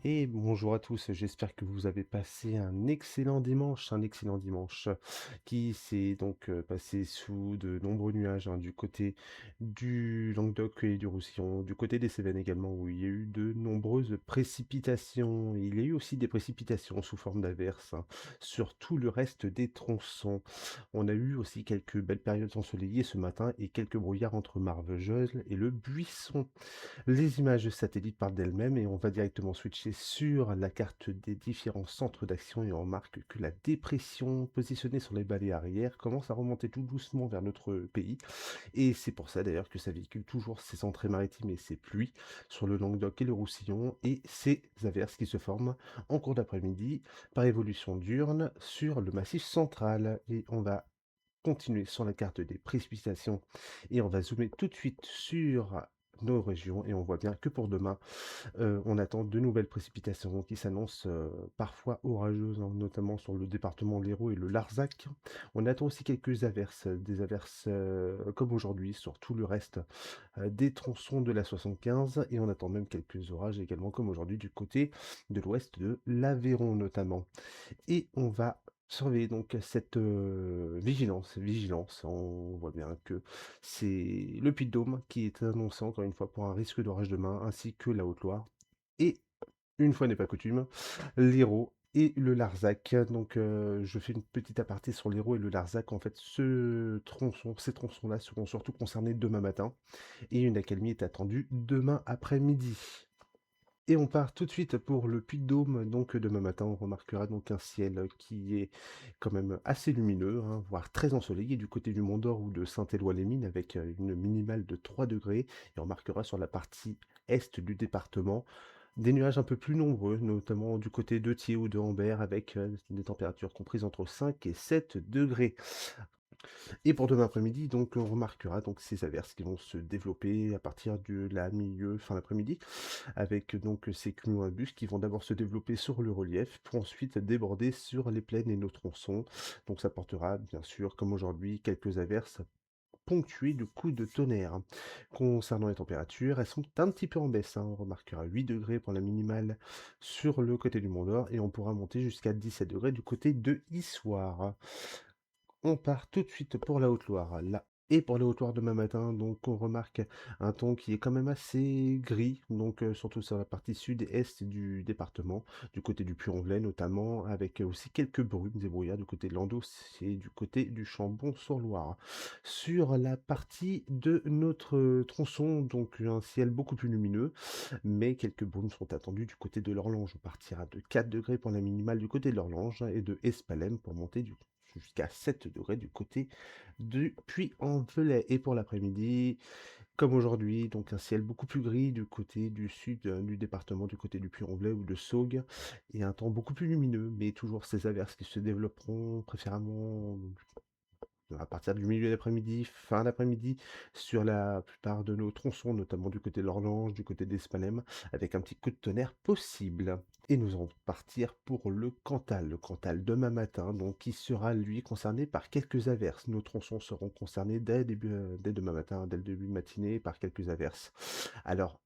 Et bonjour à tous, j'espère que vous avez passé un excellent dimanche qui s'est donc passé sous de nombreux nuages hein, du côté du Languedoc et du Roussillon, du côté des Cévennes également, où il y a eu de nombreuses précipitations. Il y a eu aussi des précipitations sous forme d'averses hein, sur tout le reste des tronçons. On a eu aussi quelques belles périodes ensoleillées ce matin et quelques brouillards entre Marvejols et le Buisson. Les images satellites parlent d'elles-mêmes et on va directement switcher sur la carte des différents centres d'action et on remarque que la dépression positionnée sur les balais arrière commence à remonter tout doucement vers notre pays. Et c'est pour ça d'ailleurs que ça véhicule toujours ses entrées maritimes et ses pluies sur le Languedoc et le Roussillon et ces averses qui se forment en cours d'après-midi par évolution diurne sur le massif central. Et on va continuer sur la carte des précipitations et on va zoomer tout de suite sur nos régions et on voit bien que pour demain, on attend de nouvelles précipitations qui s'annoncent parfois orageuses, hein, notamment sur le département de l'Hérault et le Larzac. On attend aussi quelques averses, des averses comme aujourd'hui sur tout le reste des tronçons de la 75 et on attend même quelques orages également comme aujourd'hui du côté de l'ouest de l'Aveyron notamment. Et on va surveiller donc cette, vigilance. On voit bien que c'est le Puy-de-Dôme qui est annoncé encore une fois pour un risque d'orage demain, ainsi que la Haute-Loire et une fois n'est pas coutume, l'Hérault et le Larzac. Donc, je fais une petite aparté sur l'Hérault et le Larzac. En fait, ces tronçons-là seront surtout concernés demain matin et une accalmie est attendue demain après-midi. Et on part tout de suite pour le Puy-de-Dôme. Donc demain matin, on remarquera donc un ciel qui est quand même assez lumineux, hein, voire très ensoleillé du côté du Mont-d'Or ou de Saint-Éloi-les-Mines avec une minimale de 3 degrés. Et on remarquera sur la partie est du département des nuages un peu plus nombreux, notamment du côté de Thiers ou de Ambert avec des températures comprises entre 5 et 7 degrés. Et pour demain après-midi, donc on remarquera donc ces averses qui vont se développer à partir de la milieu, fin d'après-midi, avec donc ces cumulonimbus qui vont d'abord se développer sur le relief, pour ensuite déborder sur les plaines et nos tronçons. Donc ça portera bien sûr, comme aujourd'hui, quelques averses ponctuées de coups de tonnerre. Concernant les températures, elles sont un petit peu en baisse, hein. On remarquera 8 degrés pour la minimale sur le côté du Mont-d'Or et on pourra monter jusqu'à 17 degrés du côté de Issoire. On part tout de suite pour la Haute-Loire, là et pour la Haute-Loire demain matin, donc on remarque un temps qui est quand même assez gris, donc surtout sur la partie sud et est du département, du côté du Puy-en-Velay notamment, avec aussi quelques brumes, des brouillards du côté de Landos et du côté du Chambon-sur-Loire. Sur la partie de notre tronçon, donc un ciel beaucoup plus lumineux, mais quelques brumes sont attendues du côté de l'Horloge. On partira de 4 degrés pour la minimale du côté de l'Horloge et de Espalem pour monter jusqu'à 7 degrés du côté du Puy-en-Velay. Et pour l'après-midi, comme aujourd'hui, donc un ciel beaucoup plus gris du côté du sud du département, du côté du Puy-en-Velay ou de Saugues, et un temps beaucoup plus lumineux, mais toujours ces averses qui se développeront préférablement à partir du milieu d'après-midi, fin d'après-midi, sur la plupart de nos tronçons, notamment du côté de l'Orlange, du côté d'Espalem, avec un petit coup de tonnerre possible. Et nous allons partir pour le Cantal. Le Cantal demain matin, donc qui sera lui concerné par quelques averses. Nos tronçons seront concernés dès demain matin, dès le début de matinée, par quelques averses. Alors,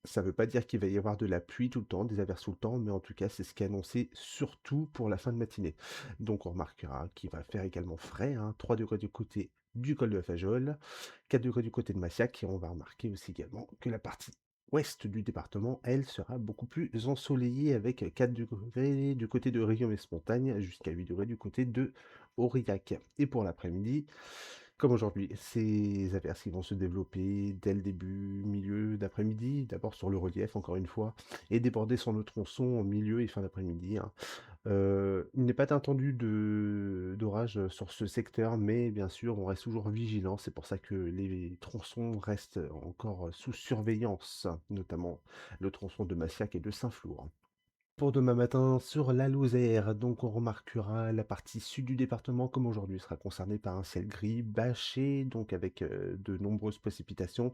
ça ne veut pas dire qu'il va y avoir de la pluie tout le temps, des averses tout le temps, mais en tout cas, c'est ce qui est annoncé surtout pour la fin de matinée. Donc on remarquera qu'il va faire également frais, hein, 3 degrés du côté du col de la Fajol, 4 degrés du côté de Massiac, et on va remarquer aussi également que la partie ouest du département, elle, sera beaucoup plus ensoleillée avec 4 degrés du côté de Riom-Esmontagne jusqu'à 8 degrés du côté de Aurillac. Et pour l'après-midi, comme aujourd'hui, ces averses qui vont se développer dès le début, milieu d'après-midi, d'abord sur le relief, encore une fois, et déborder sur le tronçon en milieu et fin d'après-midi, hein. Il n'est pas attendu d'orage sur ce secteur, mais bien sûr, on reste toujours vigilant. C'est pour ça que les tronçons restent encore sous surveillance, notamment le tronçon de Massiac et de Saint-Flour. Pour demain matin, sur la Lozère, donc on remarquera la partie sud du département, comme aujourd'hui, sera concernée par un ciel gris bâché, donc avec de nombreuses précipitations,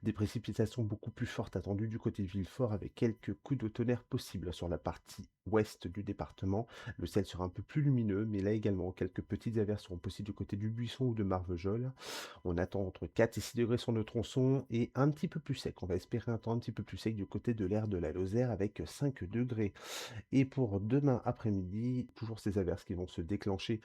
des précipitations beaucoup plus fortes attendues du côté de Villefort, avec quelques coups de tonnerre possibles sur la partie ouest du département. Le ciel sera un peu plus lumineux, mais là également, quelques petites averses seront possibles du côté du Buisson ou de Marvejols. On attend entre 4 et 6 degrés sur nos tronçons et un petit peu plus sec. On va espérer un temps un petit peu plus sec du côté de l'air de la Lozère avec 5 degrés. Et pour demain après-midi, toujours ces averses qui vont se déclencher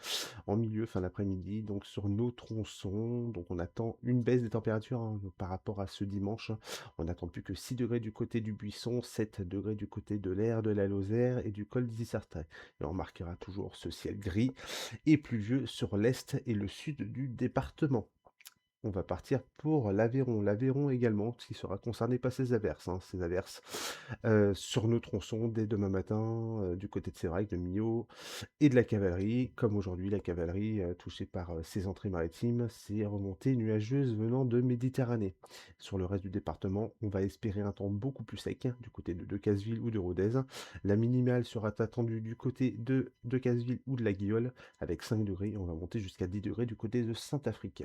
en milieu, fin d'après-midi, donc sur nos tronçons. Donc on attend une baisse des températures hein, par rapport à ce dimanche. On n'attend plus que 6 degrés du côté du Buisson, 7 degrés du côté de l'air de la Lozère et du col d'Isartay. Et on remarquera toujours ce ciel gris et pluvieux sur l'est et le sud du département. On va partir pour l'Aveyron. L'Aveyron également, qui sera concerné par ces averses, hein, ces averses sur nos tronçons dès demain matin, du côté de Sévrac, de Millau et de la cavalerie. Comme aujourd'hui, la cavalerie, touchée par ces entrées maritimes, ces remontées nuageuses venant de Méditerranée. Sur le reste du département, on va espérer un temps beaucoup plus sec, hein, du côté de Decazeville ou de Rodez. La minimale sera attendue du côté de Decazeville ou de la Guiole, avec 5 degrés. On va monter jusqu'à 10 degrés du côté de Saint-Affrique.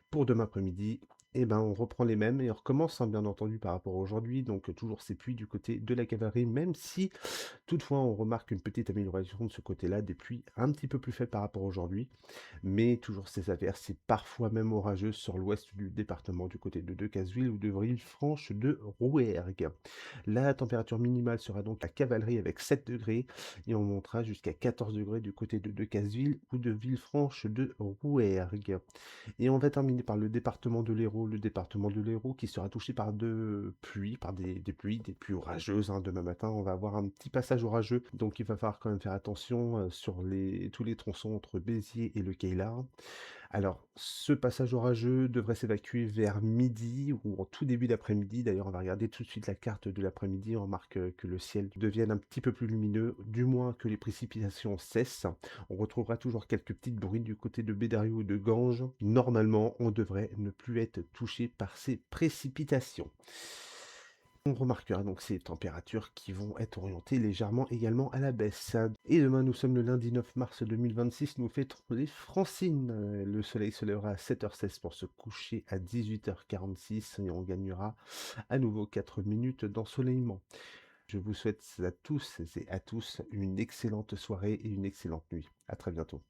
Pour demain après-midi, eh ben, on reprend les mêmes et on recommence, hein, bien entendu, par rapport à aujourd'hui. Donc, toujours ces pluies du côté de la cavalerie, même si, toutefois, on remarque une petite amélioration de ce côté-là, des pluies un petit peu plus faibles par rapport à aujourd'hui, mais toujours ces averses et parfois même orageuses sur l'ouest du département, du côté de Decazeville ou de Villefranche de Rouergue. La température minimale sera donc la cavalerie avec 7 degrés et on montera jusqu'à 14 degrés du côté de Decazeville ou de Villefranche de Rouergue. Et on va terminer par le département de l'Hérault qui sera touché par de pluies, par des pluies orageuses, hein. Demain matin, on va avoir un petit passage orageux, donc il va falloir quand même faire attention sur tous les tronçons entre Béziers et le Caylar. Alors, ce passage orageux devrait s'évacuer vers midi ou en tout début d'après-midi. D'ailleurs, on va regarder tout de suite la carte de l'après-midi. On remarque que le ciel devienne un petit peu plus lumineux, du moins que les précipitations cessent. On retrouvera toujours quelques petites bruines du côté de Bédarieux ou de Ganges. Normalement, on devrait ne plus être touché par ces précipitations. On remarquera donc ces températures qui vont être orientées légèrement également à la baisse. Et demain, nous sommes le lundi 9 mars 2026, nous fêtons les Francines. Le soleil se lèvera à 7h16 pour se coucher à 18h46 et on gagnera à nouveau 4 minutes d'ensoleillement. Je vous souhaite à tous et à tous une excellente soirée et une excellente nuit. À très bientôt.